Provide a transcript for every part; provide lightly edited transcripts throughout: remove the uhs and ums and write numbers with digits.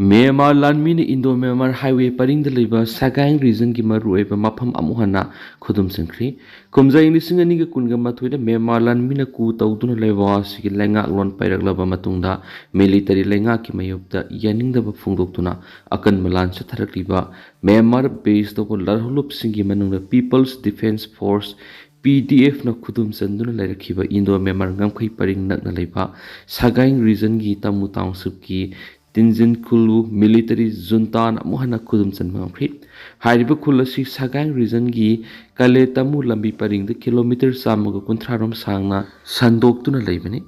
Myanmar Lanmi ni Indo Myanmar Highway paring deliver Sagaing region ki marueba mapham amuhana khudum singkri kumza inglising ani ga kunga mathuida Myanmar Lanmi na ku tawduna lewa sigi lenga lon pairak matungda military lenga ki mayupda yaning da phungdoktuna akan malan sa tharakliba Myanmar based to larhulup singi manungda People's Defense Force PDF na khudum sanduna lairakhiba Indo Myanmar ngamkhai paring nakna leiba Sagaing region gi tamu township ki Tinjin Kulu military junta na muhana khudum san mangkhri hariba khulasi Sagang region gi kale tamu lambi paring de kilometer samuga kunthrarom sangna sandoktuna leibani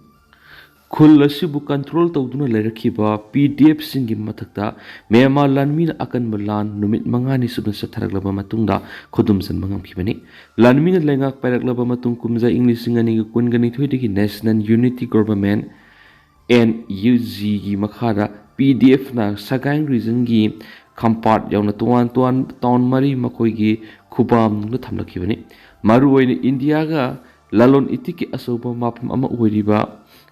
khulasi bu control tawduna leirakhiba PDF singi mathakta Myanmar Lanmi na akan malan numit mangani subna sa tharaklaba matungda khudum san mangamkhibani Lanmi na lengak pailaklaba matung kumza English ngani kungani thoidigi National Unity Government NUG gi makhara PDF na Sagaing region gi Khampat yauna tuan town mari makoi gi khubam nu thamlakhibani maru oine India ga lalon itiki asoba mapham ama oiriba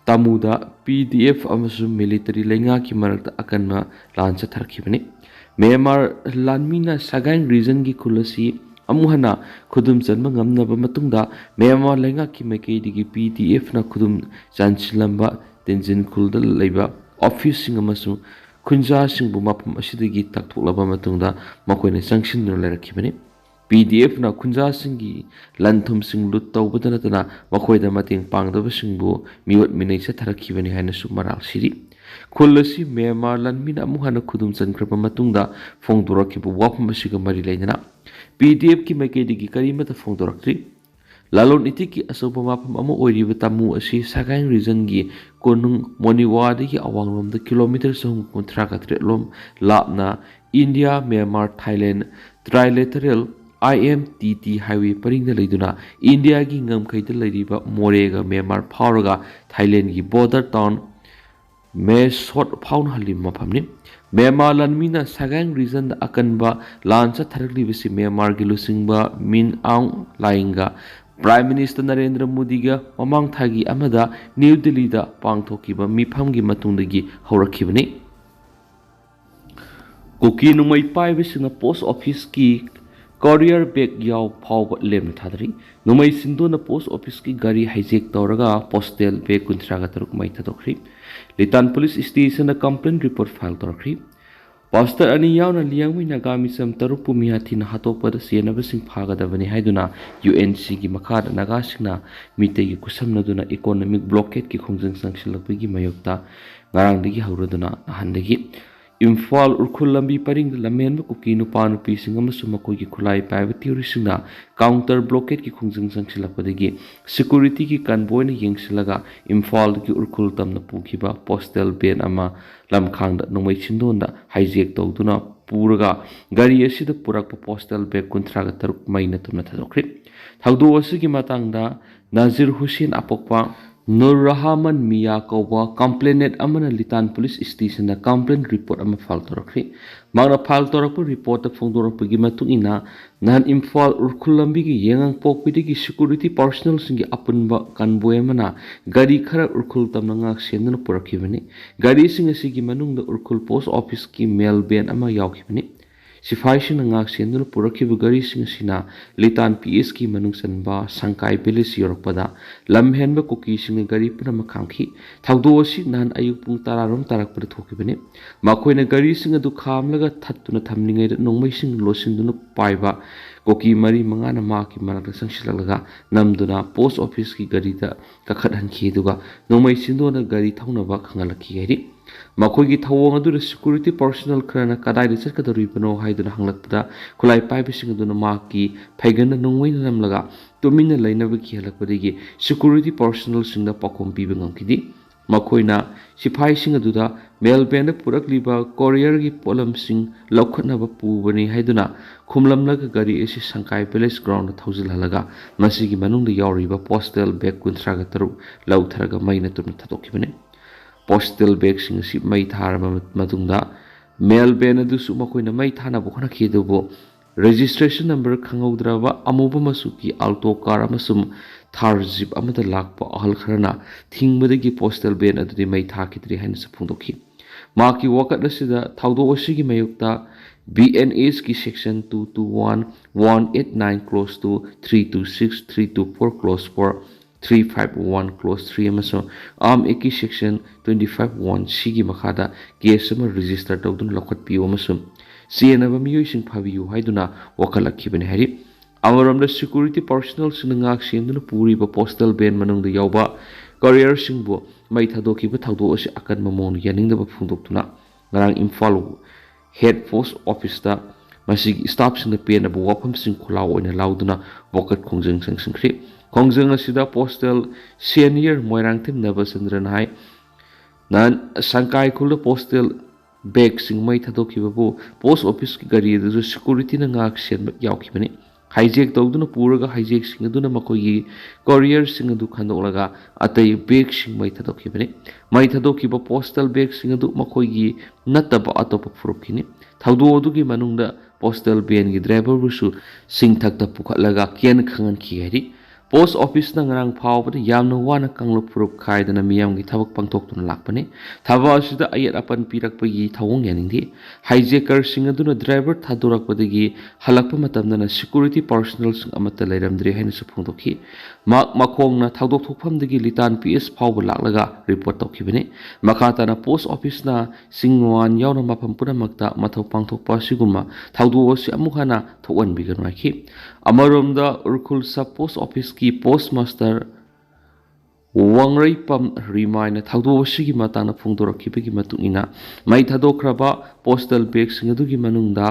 tamuda PDF amasu military lenga ki marakta akanma lancha tharkhibani Myanmar Lanmi na Sagaing region gi khulasi amuhana khudum chanma ngamnaba matungda Myanmar lenga ki maikei digi PDF na khudum chanchilamba Tinjin Khulda leiba office sing amasu khunja sing bu mapam asidagi takthoklaba matungda makoina sanction no lairakibani PDF na khunja singi lanthum sing lut tawbadana tana makoida mating pangdaba singbu miwat minai sa tharakibani haina su maral siri khulasi Myanmar Lanmi na amuhana khudum chankraba matungda phongdorakibu wapham asiga mari lainana PDF ki maikedi gi karimata phongdorakri lalon itiki asoba mapham ama oiriba tamu asi Sagaing region gi konung moniwadi ki awanglom da kilometer sahum kontra lom lapna India Myanmar Thailand trilateral IMTT highway paring da leiduna India gi ngamkhai da leiriba Morega Myanmar phawraga Thailand gi border town me short phaun halim maphamni Myanmar Lanmi na Sagaing region da akanba lancha tharakli bisi Myanmar gi lusingba min aung lainga Prime Minister Narendra Modi ga mamang thagi amada New Delhi da pangthokiba mifam gi matungdagi haurakibani Kuki numai paibisina post office ki courier bag yaw phawba lem thadri numai sindo na post office ki gari hijack tawraga postal bag kuntraga taruk mai thadokri Litan police station na complaint report file tawkri Pastor ani yauna liangwi Naga misam tarupu mihathi na hatokpada siyanabasing phagadabani haiduna UNC gi makhada Naga singna Meetei-kuki kusamnaduna economic blockade ki khongjang sangsilakpagi mayokta ngarangdagi hauraduna ahandagi Imphal urkhul lambi paring lamen kuki nupa nupi singama sumakoi ki khulai paiba theory singna counter blockade ki khongjang sangsilakpadagi security ki convoy na yengsilaga Imphal ki urkhul tamna pukhiba postal ban ama lamkhangda nongmai chindonda hijack tawduna puraga gari asida purakpa postal bag kuntraga taruk maina tumna thadokri thagdo asigi matangda Nazir Hussein apokpa Nur Rahman Mia Kauba complainant amana Litan police station na complaint report ama file torakri magna file torakpa report ta phongdorakpagi matung ina nan Imphal urkhulambi gi yengang pokpidigi security personnel singi apunba convoy amana gari khara urkhul tamna ngak senduna purakibani gari singa sigi manungda urkhul post office ki mail ban ama yaukibani Sifai sing ngak senduna purakhiba gari sing sina Litan PS ki manung sanba sangkai village yorokpada lamhenba kuki sing gari puna makhangki thagdo si nan ayuk pung tararom tarakpada thokibani makoina gari sing adu khamlaga thattuna thamningai nongmai sing losinduna paiba kuki mari mangana ma ki marakta sangsilalaga namduna post office ki gari da kakhat hanki duga nongmai sindona gari thaunaba khangalaki gairi Makogi thawong adu security personnel khrana kadai research kadari bano haiduna hanglakpada khulai paibising aduna maki phaigana nongwai namlaga tumina lainaba ki halakpadagi security personnel singda pakom piba ngamkidi makoina sipai sing aduda mail ban purakliba courier gi polam sing laukhatnaba pubani haiduna khumlamlaga gari esi sangkai village ground thousil halaga masigi manungda yawriba postal bag kuntraga taru lautharaga maina tumna thadokibani postal bag sing si mai tharama matungda mail ban adusu makoina mai thana bokhana khidubo registration number khangaudraba amuba masuki alto car amasum thar jeep amada lakpa ahal kharana thingbadagi postal ban adudi mai thakitri haina saphungdokhi ꯃꯍꯥꯛꯀꯤ ꯋꯥꯀꯠ ꯑꯁꯤꯗ ꯊꯧꯗꯣꯛ ꯑꯁꯤꯒꯤ ꯃꯥꯌꯣꯛꯇ BNS ꯒꯤ section 221, 189 clause 2, 326, 324 clause 4, 351 clause 3 ꯑꯃꯁꯨꯡ Arm Act ꯒꯤ section 25(1)(c) ꯒꯤ ꯃꯈꯥꯗ ꯀꯦꯁ ꯑꯃ ꯔꯦꯖꯤꯁꯇꯔ ꯇꯧꯗꯨꯅ ꯂꯧꯈꯠꯄꯤꯌꯨ ꯑꯃꯁꯨꯡ ꯆꯦꯟꯅꯕ ꯃꯤꯑꯣꯏꯁꯤꯡ ꯐꯥꯕꯤꯌꯨ ꯍꯥꯏꯗꯨꯅ ꯋꯥꯀꯠꯂꯛꯈꯤꯕꯅꯤ ꯍꯥꯏꯔꯤ꯫ ꯑꯃꯔꯣꯝꯗ ꯁꯦꯀ꯭ꯌꯨꯔꯤꯇꯤ ꯄꯔꯁꯣꯅꯦꯜꯁꯤꯡꯅ ꯉꯥꯛ ꯁꯦꯟꯗꯨꯅ ꯄꯨꯔꯤꯕ ꯄꯣꯁꯇꯦꯜ ꯚꯦꯟ ꯃꯅꯨꯡꯗ ꯌꯥꯎꯕ ꯀꯣꯔꯤꯌꯔꯁꯤꯡꯕꯨ ꯃꯩ ꯊꯥꯗꯣꯛꯈꯤꯕ ꯊꯧꯗꯣꯛ ꯑꯁꯤ ꯑꯀꯟꯕ ꯃꯑꯣꯡꯗ ꯌꯥꯅꯤꯡꯗꯕ ꯐꯣꯡꯗꯣꯛꯇꯨꯅ ꯉꯔꯥꯡ ꯏꯝꯐꯥꯜ ꯍꯦꯗ ꯄꯣꯁꯠ ꯑꯣꯐꯤꯁꯇ ꯃꯁꯤꯒꯤ ꯁ꯭ꯇꯥꯐꯁꯤꯡꯅ ꯄꯦꯟꯗꯕ ꯋꯥꯐꯝꯁꯤꯡ ꯈꯨꯜꯂꯥꯎ ꯑꯣꯏꯅ ꯂꯥꯎꯗꯨꯅ ꯋꯥꯀꯠ ꯈꯣꯡꯖꯪ ꯆꯪꯁꯤꯟꯈ꯭ꯔꯦ꯫ ꯈꯣꯡꯖꯪ ꯑꯁꯤꯗ ꯄꯣꯁꯇꯦꯜ ꯁꯦꯅꯤꯌꯔ ꯃꯣꯏꯔꯥꯡꯊꯦꯝ ꯅꯕꯆꯟꯗ꯭ꯔꯅ ꯍꯥꯏ ꯅꯍꯥꯟ ꯁꯪꯀꯥꯏꯈꯨꯜꯗ ꯄꯣꯁꯇꯦꯜ ꯕꯦꯒꯁꯤꯡ ꯃꯩ ꯊꯥꯗꯣꯛꯈꯤꯕꯕꯨ ꯄꯣꯁꯠ ꯑꯣꯐꯤꯁꯀꯤ ꯒꯥꯔꯤ ꯑꯗꯨꯁꯨ ꯁꯦꯀ꯭ꯌꯨꯔꯤꯇꯤꯅ ꯉꯥꯛ ꯁꯦꯟꯕ ꯌꯥꯎꯈꯤꯕꯅꯤ꯫ ꯍꯥꯏꯖꯦꯛ ꯇꯧꯗꯨꯅ ꯄꯨꯔꯒ ꯍꯥꯏꯖꯦꯛꯁꯤꯡ ꯑꯗꯨꯅ ꯃꯈꯣꯏꯒꯤ ꯀꯣꯔꯤꯌꯔꯁꯤꯡ ꯑꯗꯨ ꯈꯟꯗꯣꯛꯂꯒ ꯑꯇꯩ ꯕꯦꯒꯁꯤꯡ ꯃꯩ ꯊꯥꯗꯣꯛꯈꯤꯕꯅꯤ꯫ ꯃꯩ ꯊꯥꯗꯣꯛꯈꯤꯕ ꯄꯣꯁꯇꯦꯜ ꯕꯦꯒꯁꯤꯡ ꯑꯗꯨ ꯃꯈꯣꯏꯒꯤ ꯅꯠꯇꯕ ꯑꯇꯣꯞꯄ ꯐꯨꯔꯨꯞꯀꯤꯅꯤ꯫ ꯊꯧꯗꯣꯛ ꯑꯗꯨꯒꯤ ꯃꯅꯨꯡꯗ ꯄꯣꯁꯇꯦꯜ ꯚꯦꯟꯒꯤ ꯗ꯭राꯏꯚꯔꯕꯨꯁꯨ ꯁꯤꯡꯊꯛꯇ ꯄꯨꯈꯠꯂꯒ ꯀꯦꯟ ꯈꯪꯍꯟꯈꯤ ꯍꯥꯏꯔꯤ꯫ ꯄꯣꯁꯠ ꯑꯣꯐꯤꯁꯅ ꯉꯔꯥꯡ ꯐꯥꯎꯕꯗ ꯌꯥꯝꯅ ꯋꯥꯅ ꯀꯥꯡꯂꯨꯞ ꯐꯨꯔꯨꯞ ꯈꯥꯏꯗꯅ ꯃꯤꯌꯥꯝꯒꯤ ꯊꯕꯛ ꯄꯥꯡꯊꯣꯛꯇꯨꯅ ꯂꯥꯛꯄꯅꯤ꯫ ꯊꯕꯛ ꯑꯁꯤꯗ ꯑꯌꯦꯠ ꯑꯄꯟ ꯄꯤꯔꯛꯄꯒꯤ ꯊꯧꯑꯣꯡ ꯌꯥꯅꯤꯡꯗꯦ꯫ ꯍꯥꯏꯖꯦꯀꯔꯁꯤꯡ ꯑꯗꯨꯅ ꯗ꯭राꯏꯚꯔ ꯊꯥꯗꯣꯔꯛꯄꯗꯒꯤ ꯍꯜꯂꯛꯄ ꯃꯇꯝꯗꯅ ꯁꯦꯀ꯭ꯌꯨꯔꯤꯇꯤ ꯄꯔꯁꯣꯅꯦꯜꯁꯤꯡ ꯑꯃꯠꯇ ꯂꯩꯔꯝꯗ꯭ꯔꯦ ꯍꯥꯏꯅꯁꯨ ꯐꯣꯡꯗꯣꯛꯈꯤ꯫ ꯃꯈꯣꯡꯅ ꯊꯧꯗꯣꯛ ꯊꯣꯛꯐꯝꯗꯒꯤ ꯂꯤꯇꯥꯟ PS ꯐꯥꯎꯕ ꯂꯥꯛꯂꯒ ꯔꯤꯄꯣꯔꯠ ꯇꯧꯈꯤꯕꯅꯤ꯫ ꯃꯈꯥ ꯇꯥꯅ ꯄꯣꯁꯠ ꯑꯣꯐꯤꯁꯅ ꯁꯤꯡꯋꯥꯟ ꯌꯥꯎꯅ ꯃꯐꯝ ꯄꯨꯝꯅꯃꯛꯇ ꯃꯊꯧ ꯄꯥꯡꯊꯣꯛꯄ ꯑꯁꯤꯒꯨꯝꯕ ꯊꯧꯗꯣꯛ ꯑꯁꯤ ꯑꯃꯨꯛ ꯍꯟꯅ ꯊꯣꯛꯍꯟꯕꯤꯒꯅꯨ ꯍꯥꯏꯈꯤ꯫ ꯑꯃꯔꯣꯝꯗ ꯎꯈ꯭ꯔꯨꯜ ꯁꯕ ꯄꯣꯁꯠ ꯑꯣꯐꯤꯁꯀꯤ ꯄꯣꯁꯠ ꯃꯥꯁꯇꯔ ꯋꯥꯡꯔꯩꯄꯝ ꯔꯤꯃꯥꯏꯅ ꯊꯧꯗꯣꯛ ꯑꯁꯤꯒꯤ ꯃꯇꯥꯡꯗ ꯐꯣꯡꯗꯣꯔꯛꯈꯤꯕꯒꯤ ꯃꯇꯨꯡꯏꯟꯅ ꯃꯩ ꯊꯥꯗꯣꯛꯈ꯭ꯔꯕ ꯄꯣꯁꯇꯦꯜ ꯕꯦꯒꯁꯤꯡ ꯑꯗꯨꯒꯤ ꯃꯅꯨꯡꯗ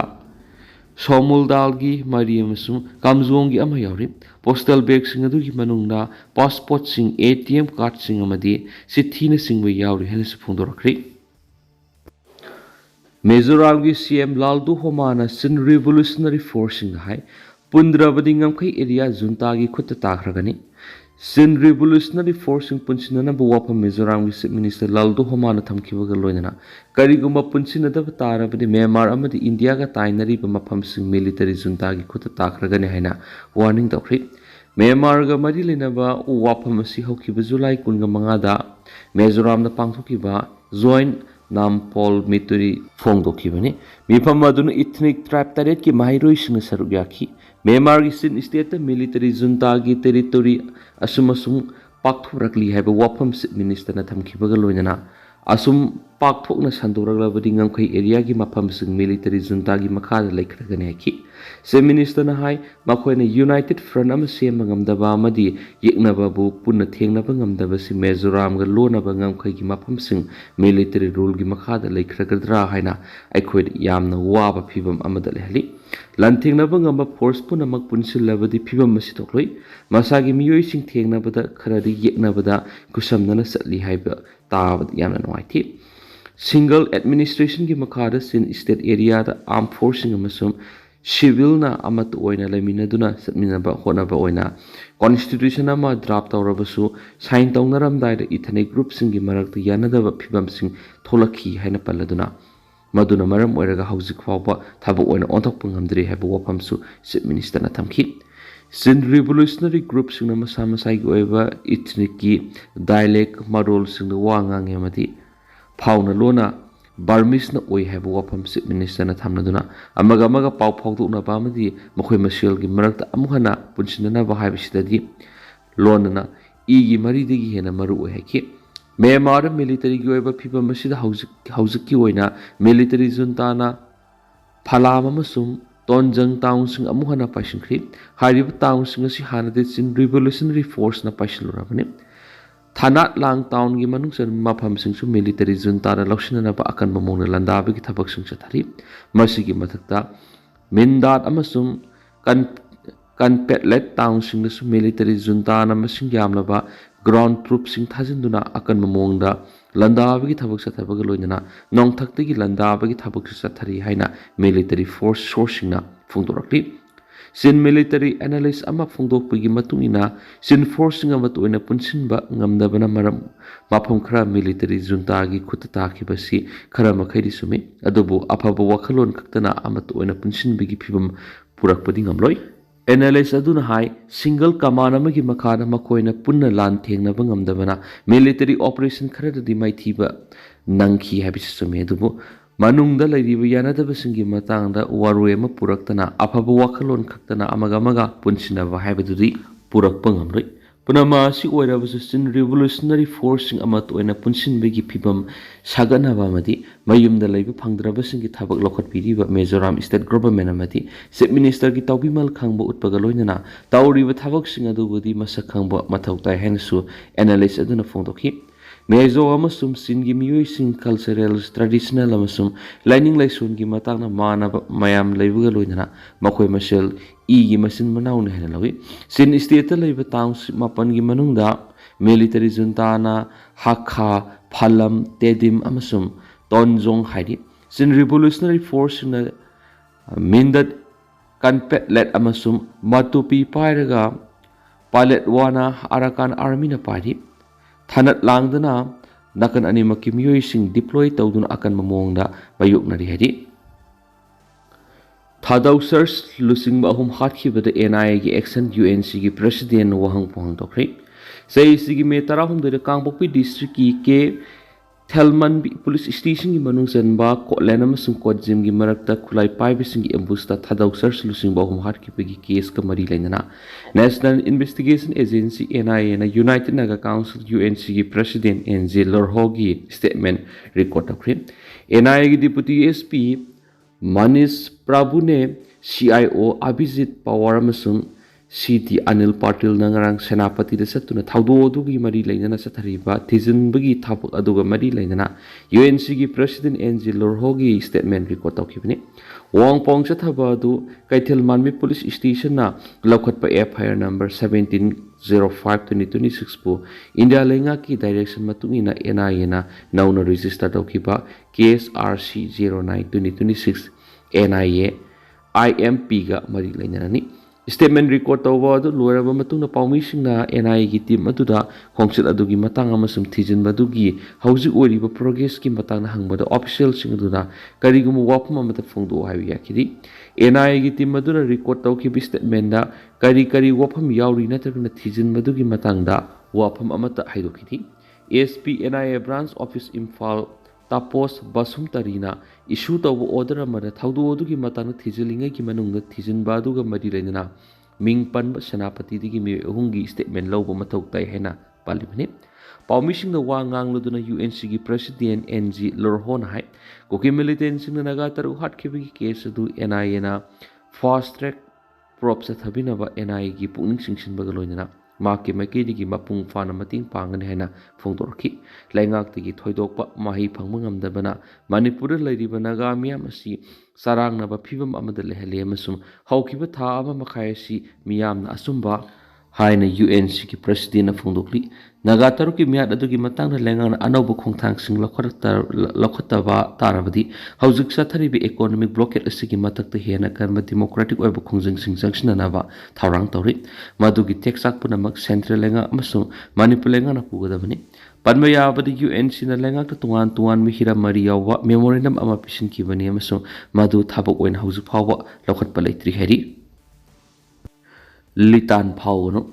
ꯁꯣꯃꯨꯜꯗꯥꯜꯒꯤ 4 ꯑꯃꯁꯨꯡ ꯀꯥꯝꯖꯣꯡꯒꯤ 1 ꯌꯥꯎꯔꯤ꯫ ꯄꯣꯁꯇꯦꯜ ꯕꯦꯒꯁꯤꯡ ꯑꯗꯨꯒꯤ ꯃꯅꯨꯡꯗ ꯄꯥꯁꯄꯣꯔꯠꯁꯤꯡ, ATM ꯀꯥꯔꯗꯁꯤꯡ ꯑꯃꯗꯤ ꯆꯤꯊꯤꯅꯆꯤꯡꯕ ꯌꯥꯎꯔꯤ ꯍꯥꯏꯅꯁꯨ ꯐꯣꯡꯗꯣꯔꯛꯈ꯭ꯔꯦ꯫ ꯃꯤꯖꯣꯔꯥꯝꯒꯤ CM ꯂꯥꯜꯗꯨꯍꯣꯃꯥꯅ ꯆꯤꯟ ꯔꯤꯚꯣꯂꯨꯁꯅꯔꯤ ꯐꯣꯔꯁꯁꯤꯡꯗ ꯍꯥꯏ ꯄꯨꯟꯗ꯭ꯔꯕꯗꯤ ꯉꯝꯈꯩ ꯑꯦꯔꯤꯌꯥ ꯖꯨꯟꯇꯥꯒꯤ ꯈꯨꯠꯇ ꯇꯥꯈ꯭ꯔꯒꯅꯤ꯫ ꯆꯤꯟ ꯔꯤꯚꯣꯂꯨꯁꯅꯔꯤ ꯐꯣꯔꯁꯁꯤꯡ ꯄꯨꯟꯁꯤꯟꯅꯅꯕ ꯋꯥꯐꯝ ꯃꯤꯖꯣꯔꯥꯝꯒꯤ ꯆꯤꯐ ꯃꯤꯅꯤꯁꯇꯔ ꯂꯥꯜꯗꯨꯍꯣꯃꯥꯅ ꯊꯝꯈꯤꯕꯒ ꯂꯣꯏꯅꯅ ꯀꯔꯤꯒꯨꯝꯕ ꯄꯨꯟꯁꯤꯟꯅꯗꯕ ꯇꯥꯔꯕꯗꯤ ꯃ꯭ꯌꯥꯟꯃꯥꯔ ꯑꯃꯗꯤ ꯏꯟꯗꯤꯌꯥꯒ ꯇꯥꯏꯅꯔꯤꯕ ꯃꯐꯝꯁꯤꯡ ꯃꯤꯂꯤꯇꯔꯤ ꯖꯨꯟꯇꯥꯒꯤ ꯈꯨꯠꯇ ꯇꯥꯈ꯭ꯔꯒꯅꯤ ꯍꯥꯏꯅ ꯋꯥꯔꯅꯤꯡ ꯇꯧꯈ꯭ꯔꯦ꯫ ꯃ꯭ꯌꯥꯟꯃꯥꯔꯒ ꯃꯔꯤ ꯂꯩꯅꯕ ꯋꯥꯐꯝ ꯑꯁꯤ ꯍꯧꯈꯤꯕ ꯖꯨꯂꯥꯏ 15ꯗ ꯃꯤꯖꯣꯔꯥꯝꯗ ꯄꯥꯡꯊꯣꯛꯈꯤꯕ ꯖꯣꯏꯟꯠ ꯅꯥꯝꯄꯣꯜ ꯃꯤꯇꯨꯔꯤ ꯐꯣꯡꯗꯣꯛꯈꯤꯕꯅꯤ꯫ ꯃꯤꯐꯝ ꯑꯗꯨꯅ ꯏꯊꯅꯤꯛ ꯇ꯭ꯔꯥꯏꯕ 8ꯀꯤ ꯃꯍꯩꯔꯣꯏꯁꯤꯡꯅ ꯁꯔꯨꯛ ꯌꯥꯈꯤ꯫ ꯃ꯭ꯌꯥꯟꯃꯥꯔꯒꯤ ꯆꯤꯟ ꯁ꯭ꯇꯦꯠꯇ ꯃꯤꯂꯤꯇꯔꯤ ꯖꯨꯟꯇꯥꯒꯤ ꯇꯦꯔꯤꯇꯣꯔꯤ ꯑꯁꯨꯝ ꯄꯥꯛꯊꯣꯔꯛꯂꯤ ꯍꯥꯏꯕ ꯋꯥꯐꯝ ꯆꯤꯐ ꯃꯤꯅꯤꯁꯇꯔꯅ ꯊꯝꯈꯤꯕꯒ ꯂꯣꯏꯅꯅ ꯑꯁꯨꯝ ꯄꯥꯛꯊꯣꯛꯅ ꯁꯟꯗꯣꯔꯛꯂꯕꯗꯤ ꯉꯝꯈꯩ ꯑꯦꯔꯤꯌꯥꯒꯤ ꯃꯐꯝꯁꯤꯡ ꯃꯤꯂꯤꯇꯔꯤ ꯖꯨꯟꯇꯥꯒꯤ ꯃꯈꯥꯗ ꯂꯩꯈ꯭ꯔꯒꯅꯤ ꯍꯥꯏꯈꯤ꯫ ꯆꯤꯐ ꯃꯤꯅꯤꯁꯇꯔꯅ ꯍꯥꯏ ꯃꯈꯣꯏꯅ ꯌꯨꯅꯥꯏꯇꯦꯗ ꯐ꯭ꯔꯟꯠ ꯑꯃ ꯁꯦꯝꯕ ꯉꯝꯗꯕ ꯑꯃꯗꯤ ꯌꯦꯛꯅꯕꯕꯨ ꯄꯨꯟꯅ ꯊꯦꯡꯅꯕ ꯉꯝꯗꯕꯁꯤ ꯃꯤꯖꯣꯔꯥꯝꯒ ꯂꯣꯟꯅꯕ ꯉꯝꯈꯩꯒꯤ ꯃꯐꯝꯁꯤꯡ ꯃꯤꯂꯤꯇꯔꯤ ꯔꯨꯜꯒꯤ ꯃꯈꯥꯗ ꯂꯩꯈ꯭ꯔꯒꯗ꯭ꯔꯥ ꯍꯥꯏꯅ ꯑꯩꯈꯣꯏꯗ ꯌꯥꯝꯅ ꯋꯥꯕ ꯐꯤꯚꯝ ꯑꯃꯗ ꯂꯩꯍꯜꯂꯤ꯫ ꯂꯥꯟꯊꯦꯡꯅꯕ ꯉꯝꯕ ꯐꯣꯔꯁ ꯄꯨꯝꯅꯃꯛ ꯄꯨꯟꯁꯤꯜꯂꯕꯗꯤ ꯐꯤꯚꯝ ꯑꯁꯤ ꯊꯣꯛꯂꯣꯏ꯫ ꯃꯁꯥꯒꯤ ꯃꯤꯑꯣꯏꯁꯤꯡ ꯊꯦꯡꯅꯕꯗ ꯈꯔꯗꯤ ꯌꯦꯛꯅꯕꯗ ꯈꯨꯠꯁꯝꯅꯅ ꯆꯠꯂꯤ ꯍꯥꯏꯕ ꯇꯥꯕꯗ ꯌꯥꯝꯅ ꯅꯨꯡꯉꯥꯏꯇꯦ꯫ ꯁꯤꯡꯒꯜ ꯑꯦꯗꯃꯤꯅꯤꯁꯇ꯭ꯔꯦꯁꯟꯒꯤ ꯃꯈꯥꯗ ꯆꯤꯟ ꯁ꯭ꯇꯦꯠ ꯑꯦꯔꯤꯌꯥꯗ ꯑꯥꯔꯝ ꯐꯣꯔꯁꯁꯤꯡ ꯑꯃꯁꯨꯡ ꯁꯤꯚꯤꯜꯅ ꯑꯃꯠꯇ ꯑꯣꯏꯅ ꯂꯩꯃꯤꯟꯅꯗꯨꯅ ꯆꯠꯃꯤꯟꯅꯕ ꯍꯣꯠꯅꯕ ꯑꯣꯏꯅ ꯀꯣꯟꯁꯇꯤꯇ꯭ꯌꯨꯁꯟ ꯑꯃ ꯗ꯭ꯔꯥꯐ ꯇꯧꯔꯕꯁꯨ ꯁꯥꯏꯟ ꯇꯧꯅꯔꯝꯗꯥꯏꯗ ꯏꯊꯅꯤꯛ ꯒ꯭ꯔꯨꯞꯁꯤꯡꯒꯤ ꯃꯔꯛꯇ ꯌꯥꯅꯗꯕ ꯐꯤꯚꯝꯁꯤꯡ ꯊꯣꯛꯂꯛꯈꯤ ꯍꯥꯏꯅ ꯄꯜꯂꯗꯨꯅ ꯃꯗꯨꯅ ꯃꯔꯝ ꯑꯣꯏꯔꯒ ꯍꯧꯖꯤꯛ ꯐꯥꯎꯕ ꯊꯕꯛ ꯑꯣꯏꯅ ꯑꯣꯟꯊꯣꯛꯄ ꯉꯝꯗ꯭ꯔꯤ ꯍꯥꯏꯕ ꯋꯥꯐꯝꯁꯨ ꯆꯤꯐ ꯃꯤꯅꯤꯁꯇꯔꯅ ꯊꯝꯈꯤ꯫ ꯆꯤꯟ ꯔꯤꯚꯣꯂꯨꯁꯅꯔꯤ ꯒ꯭ꯔꯨꯞꯁꯤꯡꯅ ꯃꯁꯥ ꯃꯁꯥꯒꯤ ꯑꯣꯏꯕ ꯏꯊꯅꯤꯛꯀꯤ ꯗꯥꯏꯂꯦꯛ ꯃꯔꯣꯜꯁꯤꯡꯗ ꯋꯥ ꯉꯥꯡꯉꯤ ꯑꯃꯗꯤ ꯐꯥꯎꯅ ꯂꯣꯟꯅ ꯕꯔꯃꯤꯁꯅ ꯑꯣꯏ ꯍꯥꯏꯕ ꯋꯥꯐꯝ ꯆꯤꯐ ꯃꯤꯅꯤꯁꯇꯔꯅ ꯊꯝꯂꯗꯨꯅ ꯑꯃꯒ ꯑꯃꯒ ꯄꯥꯎ ꯐꯥꯎꯗꯣꯛꯅꯕ ꯑꯃꯗꯤ ꯃꯈꯣꯏ ꯃꯁꯦꯜꯒꯤ ꯃꯔꯛꯇ ꯑꯃꯨꯛ ꯍꯟꯅ ꯄꯨꯟꯁꯤꯟꯅꯅꯕ ꯍꯥꯏꯕꯁꯤꯗꯗꯤ ꯂꯣꯟꯅꯅ ꯏꯒꯤ ꯃꯔꯤꯗꯒꯤ ꯍꯦꯟꯅ ꯃꯔꯨ ꯑꯣꯏ ꯍꯥꯏꯈꯤ꯫ ꯃ꯭ꯌꯥꯟꯃꯥꯔꯗ ꯃꯤꯂꯤꯇꯔꯤꯒꯤ ꯑꯣꯏꯕ ꯐꯤꯚꯝ ꯑꯁꯤꯗ ꯍꯧꯖꯤꯛꯀꯤ ꯑꯣꯏꯅ ꯃꯤꯂꯤꯇꯔꯤ ꯖꯨꯟꯇꯥꯅ ꯐꯥꯂꯥꯝ ꯑꯃꯁꯨꯡ ꯇꯣꯟꯖꯪ ꯇꯥꯎꯟꯁꯤꯡ ꯑꯃꯨꯛ ꯍꯟꯅ ꯄꯥꯏꯁꯤꯟꯈ꯭ꯔꯤ꯫ ꯍꯥꯏꯔꯤꯕ ꯇꯥꯎꯟꯁꯤꯡ ꯑꯁꯤ ꯍꯥꯟꯅꯗꯤ ꯆꯤꯟ ꯔꯤꯚꯣꯂꯨꯁꯅꯔꯤ ꯐꯣꯔꯁꯅ ꯄꯥꯏꯁꯤꯜꯂꯨꯔꯕꯅꯤ꯫ ꯊꯥꯅꯥꯠ ꯂꯥꯡ ꯇꯥꯎꯟꯒꯤ ꯃꯅꯨꯡ ꯆꯟꯕ ꯃꯐꯝꯁꯤꯡꯁꯨ ꯃꯤꯂꯤꯇꯔꯤ ꯖꯨꯟꯇꯥꯅ ꯂꯧꯁꯤꯟꯅꯅꯕ ꯑꯀꯟꯕ ꯃꯑꯣꯡꯗ ꯂꯥꯟꯗꯥꯕꯒꯤ ꯊꯕꯛꯁꯤꯡ ꯆꯠꯊꯔꯤ꯫ ꯃꯁꯤꯒꯤ ꯃꯊꯛꯇ ꯃꯤꯟꯗꯥꯠ ꯑꯃꯁꯨꯡ ꯀꯟꯄꯦꯠꯂꯦꯠ ꯇꯥꯎꯟꯁꯤꯡꯗꯁꯨ ꯃꯤꯂꯤꯇꯔꯤ ꯖꯨꯟꯇꯥꯅ ꯃꯁꯤꯡ ꯌꯥꯝꯂꯕ ꯒ꯭ꯔꯥꯎꯟ ꯇ꯭ꯔꯨꯞꯁꯤꯡ ꯊꯥꯖꯤꯟꯗꯨꯅ ꯑꯀꯟꯕ ꯃꯑꯣꯡꯗ ꯂꯥꯟꯗꯥꯕꯒꯤ ꯊꯕꯛ ꯆꯠꯊꯕꯒ ꯂꯣꯏꯅꯅ ꯅꯣꯡꯊꯛꯇꯒꯤ ꯂꯥꯟꯗꯥꯕꯒꯤ ꯊꯕꯛꯁꯨ ꯆꯠꯊꯔꯤ ꯍꯥꯏꯅ ꯃꯤꯂꯤꯇꯔꯤ ꯐꯣꯔꯁ ꯁꯣꯔꯁꯁꯤꯡꯅ ꯐꯣꯡꯗꯣꯔꯛꯂꯤ꯫ ꯆꯤꯟ ꯃꯤꯂꯤꯇꯔꯤ ꯑꯦꯅꯥꯂꯤꯁ ꯑꯃ ꯐꯣꯡꯗꯣꯛꯄꯒꯤ ꯃꯇꯨꯡꯏꯟꯅ ꯆꯤꯟ ꯐꯣꯔꯁꯁꯤꯡ ꯑꯃꯠꯇ ꯑꯣꯏꯅ ꯄꯨꯟꯁꯤꯟꯕ ꯉꯝꯗꯕꯅ ꯃꯐꯝ ꯈꯔ ꯃꯤꯂꯤꯇꯔꯤ ꯖꯨꯟꯇꯥꯒꯤ ꯈꯨꯠꯇ ꯇꯥꯈꯤꯕꯁꯤ ꯈꯔ ꯃꯈꯩꯗꯤ ꯆꯨꯝꯃꯤ ꯑꯗꯨꯕꯨ ꯑꯐꯕ ꯋꯥꯈꯜꯂꯣꯟ ꯈꯛꯇꯅ ꯑꯃꯠꯇ ꯑꯣꯏꯅ ꯄꯨꯟꯁꯤꯟꯕꯒꯤ ꯐꯤꯚꯝ ꯄꯨꯔꯛꯄꯗꯤ ꯉꯝꯂꯣꯏ꯫ ꯑꯦꯅꯥꯂꯤꯁ ꯑꯗꯨꯅ ꯍꯥꯏ ꯁꯤꯡꯒꯜ ꯀꯃꯥꯟ ꯑꯃꯒꯤ ꯃꯈꯥꯗ ꯃꯈꯣꯏꯅ ꯄꯨꯟꯅ ꯂꯥꯟꯊꯦꯡꯅꯕ ꯉꯝꯗꯕꯅ ꯃꯤꯂꯤꯇꯔꯤ ꯑꯣꯄꯔꯦꯁꯟ ꯈꯔꯗꯗꯤ ꯃꯥꯏꯊꯤꯕ nangki habisi sumi dubu manungda lairiba yanadabasinggi matangda waroi ama puraktana afaba wakhalon khaktana amaga punsinaba haibadudi purakpa ngamroi punama asi oirabasu sin revolutionary force ama toina punsinbegi phibam saganaba amadi mayumda laiba phangdrabasingi thabak lokhatpiriba Mizoram state government amadi chief minister gi tawbimal khangba utpaga loinana tawriba thabak sing adubudi masak khangba mathautai hainasu analyst aduna phongdokhi Mezo amasum singi miyoi sing cultural traditional amasum lining laisun gi matang na mana mayam laibuga loinana makhoi masel gi masin manaw na hena lawi sin state laiba towns mapan gi manungda military junta na hakha phalam tedim amasum tonjong haidi sin revolutionary force na mindat kanpet let amasum matupi pairaga palet wana arakan army na pari Thanat langdana nakan animaki miyoi sing deploy tawduna akan mamongda bayuknari hadi Thadaw search lusing ba ahum hatkibada NIA gi action UNC gi president wahang pohang tokri say sigi me tarahum de Kangpokpi district ki Thelman police station gi manung senba Khutlai amasung Kodjim gi marakta Khutlai paibising gi ambusta Thadaw search lusing ba ahum hatkibagi case ka mari lainana National Investigation Agency NIA na United Naga Council UNC gi President NG Lorhogi statement record takri NIA gi Deputy SP Manish Prabhu ne CIO Abhijit Pawar amasung CT Anil Patil nangarang Senapati da satuna thaudo adugi mari lainana sathariba thijinbagi thapuk aduga mari lainana UNC gi President NG Lorhogi statement record tawkhibani Wangpong sathaba adu Kaithil Manmi Police Station na lokhatpa FIR number 1705/2026 pu India lenga ki direction matungina NIA na nauna register tawkhiba case RC 09/2026 NIA IMP ga mari lainana Statement record tawba adu loiraba matungna pawmisingna NIA gi team aduda khongsit adugi matang amasum thijin badugi hauji oiriba progress ki matangna hangbada official sing aduna karigumu wapham amata phongdo haibi yakiri NIA gi team aduna record tawki statement da kari wapham yauri natragna thijin badugi matangda wapham amata haidokiti ASP NIA branch office Imphal Tapos Basum Tarina issue tawba order amada thaudu odugi matangna thijilingai ki manungda thijin baduga mari lainana ming panba Senapati digi mi hungi statement lawba mathau tai hena palibani pawmising na wa ngangluduna UNC gi President NG Lorhon hai koki militant sing naga taru hatkhibi case adu NIA na fast track prop sa thabinaba NIA gi pungning singsinbaga loinana Maki Makidi gi mapung fana mating pangan hena phongdorki laingak tigi thoidokpa mahi phangmangam dabana Manipur lairiba Naga miyam asi sarang na ba phibam amada lehele amasum haukiba tha ama makhai si miyam na asumba haina UNC ki president na phongdokli Naga taruki miyat adugi matang na lengang na anawba khongthang sing lakhataba tarabadi haujik satharibi economic blockade asigi matakta hena karma democratic oiba khongjing sing sangshinanaba thaurang tawri madugi teksak punamak central lenga amasung Manipur lenga na pugadabani panmaya abadi UNC na lenga ta tungan mihira mari yawa memorandum ama pisin kibani amasung madu thabak oin haujik phawba lakhatpa leitri heri Litan Pauno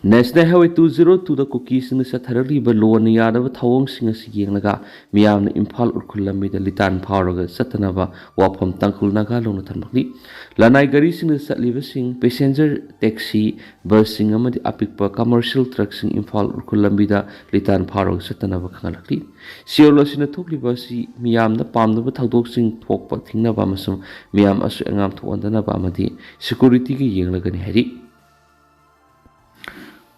National Highway 202 da cookies na sa tharaliba loan na yadaba thawong singa sigiyang naga miyam na Imphal urkulami da Litan Pauroga satanaba wapham tangkul naga long na thanmakli lanai gari sing sa liba sing passenger taxi bus sing amadi apikpa commercial truck sing Imphal urkulami da Litan Pauroga satanaba khangalakli siyola sina thokliba si miyam na pamnaba thawdok sing thokpa thingnaba amasum miyam asu angam thokandana amadi security gi yenglagani hari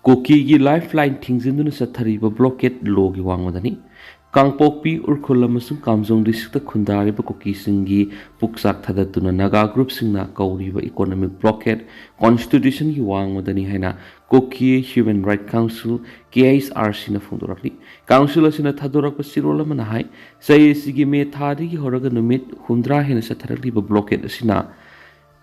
Koki gi lifeline thingzinduna sathariba blockade logi wangmadani Kangpokpi urkhul amasung Kamjong district khundariba koki singi puksak thadatuna Naga group singna kauriba economic blockade constitution gi wangmadani haina Koki Human Right Council KSRC na phongdorakli council asina thadorakpa sirola mana hai sai sigi me thadi gi horaga numit humdra hena satharaliba blockade asina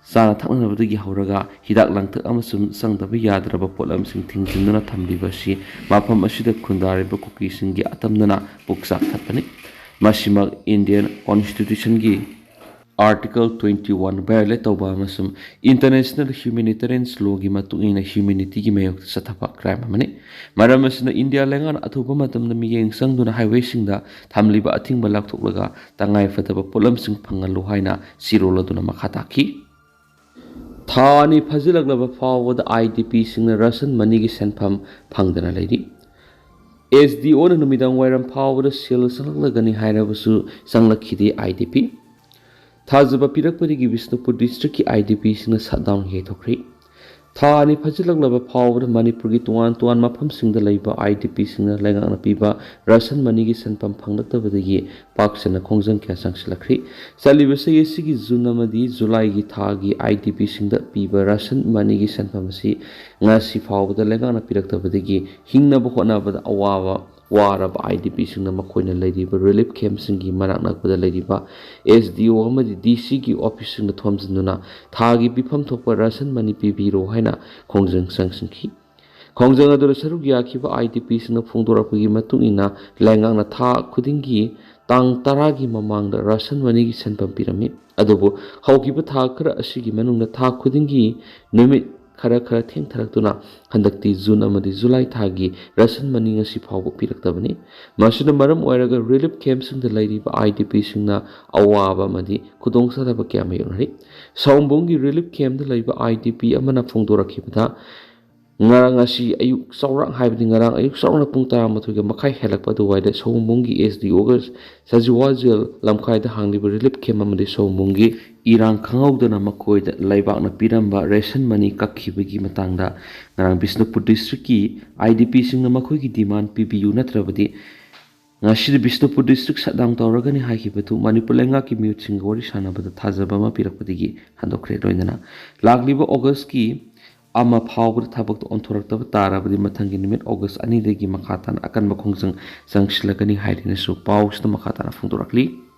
Sana thaknabadagi hauraga hidak langthak amasum sangdaba yadraba polam sing thingjinduna thamliba si mafam asida khundariba koki singi atamdana puksak thatpani masima Indian Constitution gi Article 21 violate tauba amasum international humanitarian law gi matuina humanity gi mayok sathapa crime amani maram asina India lengan athuba matamna miyeng sangduna highway singda thamliba athingba lakthoklaga tangai fataba polam sing phangalu haina siroladuna makhata ki thani phajilaglaba fawada IDP singna ration money gi senpham phangdana leiri SDO na numidang wairam fawada sel sanglagani hairabasu sanglakhidi IDP Thazaba Pirakpurigi Visnupur district ki IDP singna shutdown he thokri Thani phajilaglaba fawada Manipur gi tuan mafam singda leiba IDP singna lengana piba ration money gi sanpam phanglatabadagi paksana khongjang kya sangsilakri salibase yesigi June amadi July gi thagi IDP singda piba ration money gi sanpam si ngasi fawada lengana piraktabadagi hingnaba honabada awawa waraba IDP singna makoina leiriba relief camp singi manak nakpada leiriba SDO amadi DC gi office singna thomjinduna thagi bifam thokpa ration money pibiro haina khongjang sangsingki khongjang adura saruk yakhiba IDP singna phongdorapagi matungina lengangna tha khudingi tang 10 gi mamangda ration money gi sanpam pirami adubu haukiba tha khara asigi manungna tha khudingi numit khara theng tharakuna handakti June amadi July thagi ration money ngasi phawbu piraktabani masina maram oiraga relief camp singda leiriba IDP singna awaba amadi Khudong sadaba kyama yonari saumbongi relief camp da leiba IDP amana phongdorakhibada ngarang asi ayuk saurang haibdi ngarang ayuk saurang pung 13 ga makhai helakpa duwaida saumbongi SDO ga sajiwajel lamkhai da hangliba relief camp amadi saumbongi irang khangawdana makoida laibakna piramba ration money kakhibagi matangda ngarang Bisnupur district ki IDP singna makhoi gi demand PBU natrabadi ngashid Bisnupur district shutdown tawragani haikibatu Manipur lenga ki mute sing gori sanabada thajaba ma pirakpadigi handokre loinana lagliba August ki ama phawbur thabak onthoraktaba tarabadi mathangi nimit August 2 degi makhatan akan makhongjang sangsilagani hairina su pausna makhatan phungdorakli